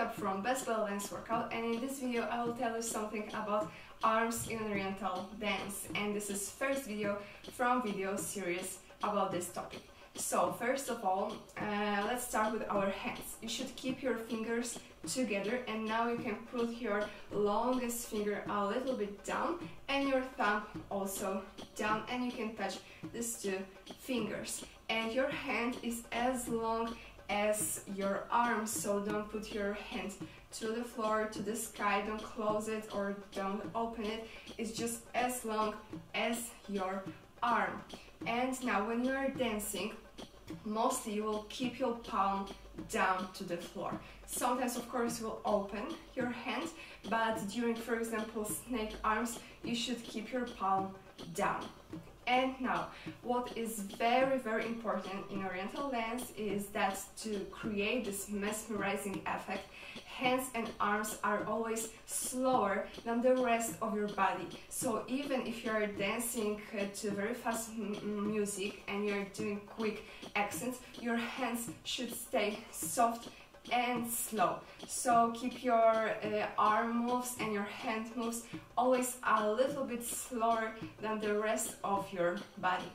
Mahtab from Best Bell Dance Workout, and in this video I will tell you something about arms in oriental dance, and this is first video from video series about this topic. So first of all, let's start with our hands. You should keep your fingers together, and now you can put your longest finger a little bit down and your thumb also down, and you can touch these two fingers, and your hand is as long as your arm, so don't put your hand to the floor, to the sky, don't close it or don't open it. It's just as long as your arm. And now when you are dancing, mostly you will keep your palm down to the floor. Sometimes of course you will open your hand, but during, for example, snake arms, you should keep your palm down. And now, what is very important in oriental dance is that to create this mesmerizing effect, hands and arms are always slower than the rest of your body. So even if you are dancing to very fast music and you are doing quick accents, your hands should stay soft and slow. So keep your arm moves and your hand moves always a little bit slower than the rest of your body.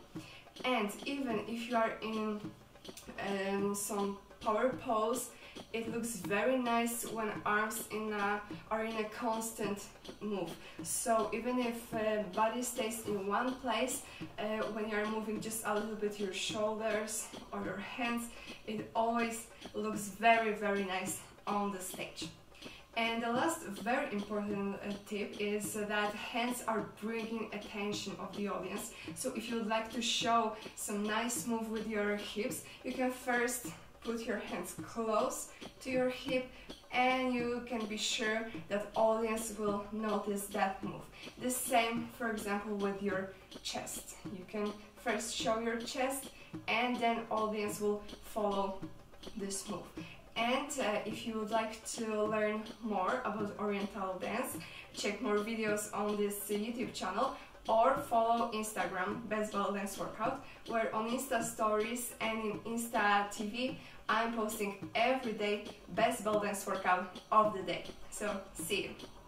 And even if you are in some power pose, it looks very nice when arms are in a constant move. So even if body stays in one place, when you are moving just a little bit your shoulders or your hands, it always looks very nice on the stage. And the last very important tip is that hands are bringing attention of the audience. So if you would like to show some nice move with your hips, you can first put your hands close to your hip, and you can be sure that audience will notice that move. The same, for example, with your chest. You can first show your chest, and then audience will follow this move. And if you would like to learn more about oriental dance, check more videos on this YouTube channel, or follow Instagram, Best Bell Dance Workout, where on InstaStories and in Insta TV I'm posting every day Best Bell Dance Workout of the day. So see you!